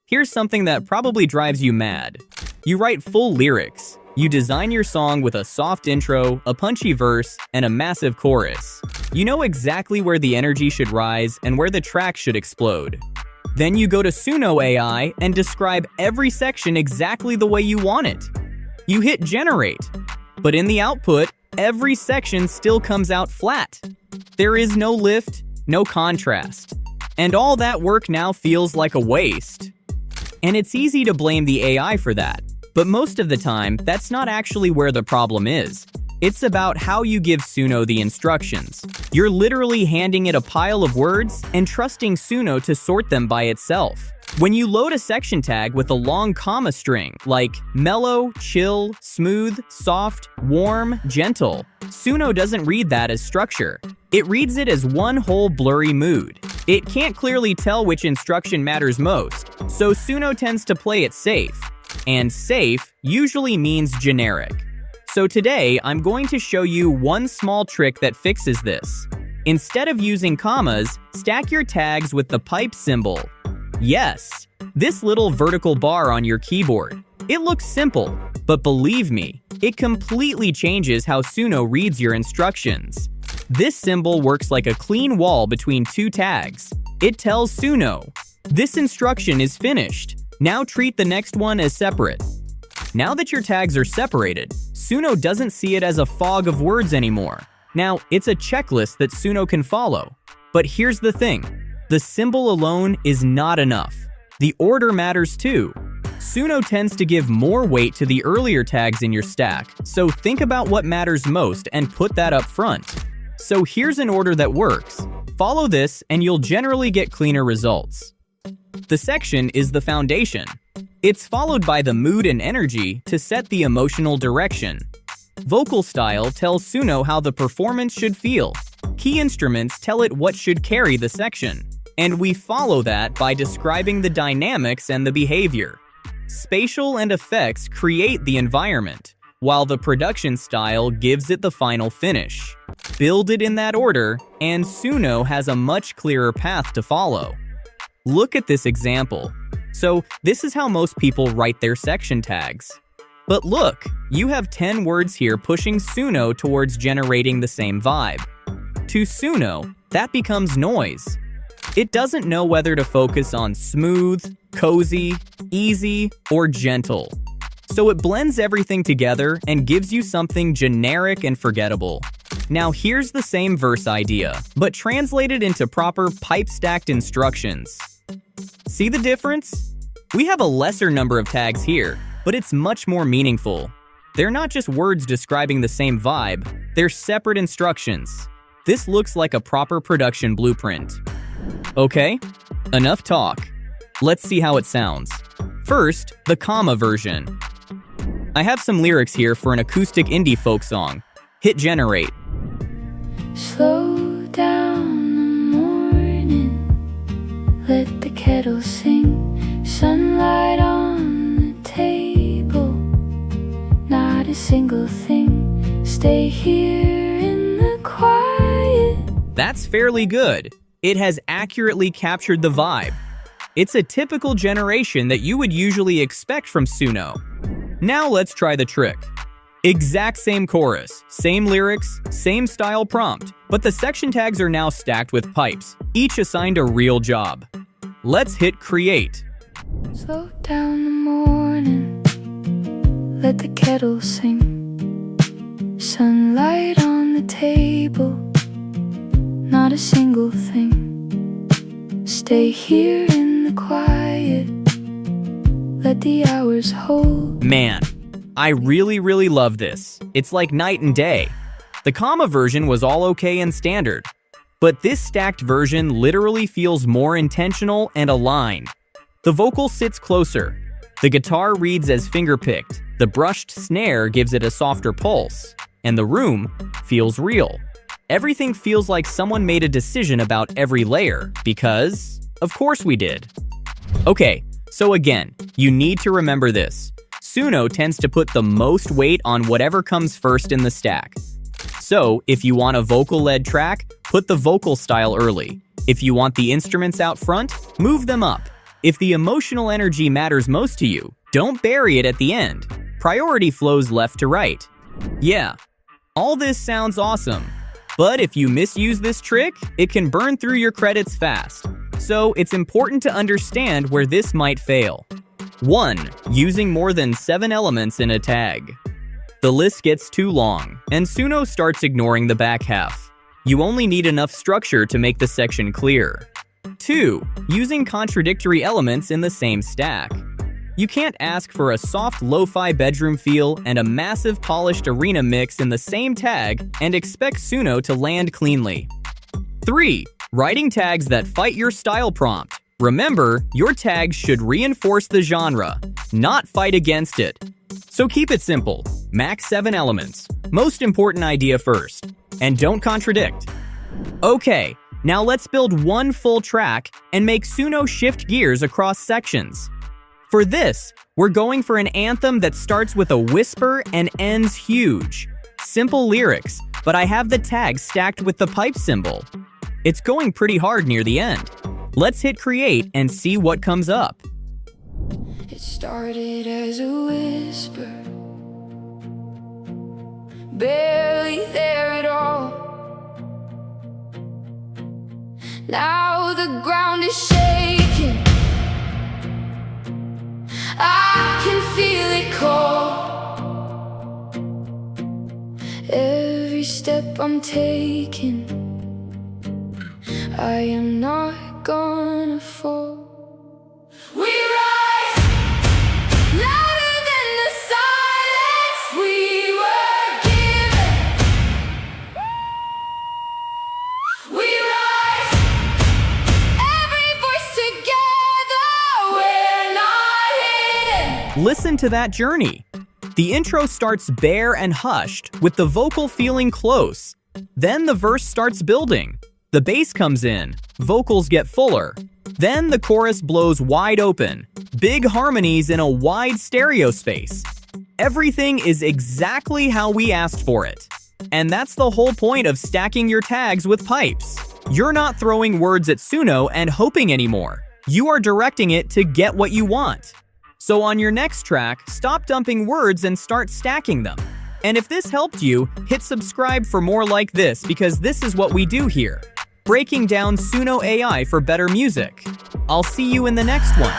Here's something that probably drives you mad. You write full lyrics. You design your song with a soft intro, a punchy verse, and a massive chorus. You know exactly where the energy should rise and where the track should explode. Then you go to Suno AI and describe every section exactly the way you want it. You hit generate, but in the output, every section still comes out flat. There is no lift, no contrast, and all that work now feels like a waste. And it's easy to blame the AI for that, but most of the time, that's not actually where the problem is. It's about how you give Suno the instructions. You're literally handing it a pile of words and trusting Suno to sort them by itself. When you load a section tag with a long comma string, like mellow, chill, smooth, soft, warm, gentle, Suno doesn't read that as structure. It reads it as one whole blurry mood. It can't clearly tell which instruction matters most, so Suno tends to play it safe. And safe usually means generic. So today, I'm going to show you one small trick that fixes this. Instead of using commas, stack your tags with the pipe symbol. Yes, this little vertical bar on your keyboard. It looks simple, but believe me, it completely changes how Suno reads your instructions. This symbol works like a clean wall between two tags. It tells Suno, this instruction is finished. Now treat the next one as separate. Now that your tags are separated, Suno doesn't see it as a fog of words anymore. Now, it's a checklist that Suno can follow. But here's the thing. The symbol alone is not enough. The order matters too. Suno tends to give more weight to the earlier tags in your stack, so think about what matters most and put that up front. So here's an order that works. Follow this and you'll generally get cleaner results. The section is the foundation. It's followed by the mood and energy to set the emotional direction. Vocal style tells Suno how the performance should feel. Key instruments tell it what should carry the section. And we follow that by describing the dynamics and the behavior. Spatial and effects create the environment, while the production style gives it the final finish. Build it in that order, and Suno has a much clearer path to follow. Look at this example. So this is how most people write their section tags. But look, you have 10 words here pushing Suno towards generating the same vibe. To Suno, that becomes noise. It doesn't know whether to focus on smooth, cozy, easy, or gentle. So it blends everything together and gives you something generic and forgettable. Now here's the same verse idea, but translated into proper pipe-stacked instructions. See the difference? We have a lesser number of tags here, but it's much more meaningful. They're not just words describing the same vibe, they're separate instructions. This looks like a proper production blueprint. Okay, enough talk. Let's see how it sounds. First, the comma version. I have some lyrics here for an acoustic indie folk song. Hit generate. Slow down the morning, let the kettle sing, sunlight on the table, not a single thing, stay here in the quiet. That's fairly good. It has accurately captured the vibe. It's a typical generation that you would usually expect from Suno. Now let's try the trick. Exact same chorus, same lyrics, same style prompt, but the section tags are now stacked with pipes, each assigned a real job. Let's hit create. Slow down the morning, let the kettle sing, sunlight on the table, not a single thing, stay here in the quiet, let the hours hold. Man, I really love this. It's like night and day. The comma version was all okay and standard, but this stacked version literally feels more intentional and aligned. The vocal sits closer. The guitar reads as finger-picked. The brushed snare gives it a softer pulse. And the room feels real. Everything feels like someone made a decision about every layer, because, of course we did. Okay, so again, you need to remember this. Suno tends to put the most weight on whatever comes first in the stack. So, if you want a vocal-led track, put the vocal style early. If you want the instruments out front, move them up. If the emotional energy matters most to you, don't bury it at the end. Priority flows left to right. Yeah, all this sounds awesome, but if you misuse this trick, it can burn through your credits fast. So it's important to understand where this might fail. 1. Using more than 7 elements in a tag. The list gets too long, and Suno starts ignoring the back half. You only need enough structure to make the section clear. 2. Using contradictory elements in the same stack. You can't ask for a soft lo-fi bedroom feel and a massive polished arena mix in the same tag and expect Suno to land cleanly. 3. Writing tags that fight your style prompt. Remember, your tags should reinforce the genre, not fight against it. So keep it simple. Max 7 elements. Most important idea first. And don't contradict. Okay, now let's build one full track and make Suno shift gears across sections. For this, we're going for an anthem that starts with a whisper and ends huge. Simple lyrics, but I have the tag stacked with the pipe symbol. It's going pretty hard near the end. Let's hit create and see what comes up. It started as a whisper, barely there at all. Now the ground is shaking, I can feel it call. Every step I'm taking, I am not gonna fall. We rise louder than the silence we were given. We rise, every voice together, we're not hidden. Listen to that journey. The intro starts bare and hushed, with the vocal feeling close. Then the verse starts building. The bass comes in, vocals get fuller. Then the chorus blows wide open, big harmonies in a wide stereo space. Everything is exactly how we asked for it. And that's the whole point of stacking your tags with pipes. You're not throwing words at Suno and hoping anymore. You are directing it to get what you want. So on your next track, stop dumping words and start stacking them. And if this helped you, hit subscribe for more like this because this is what we do here. Breaking down Suno AI for better music. I'll see you in the next one.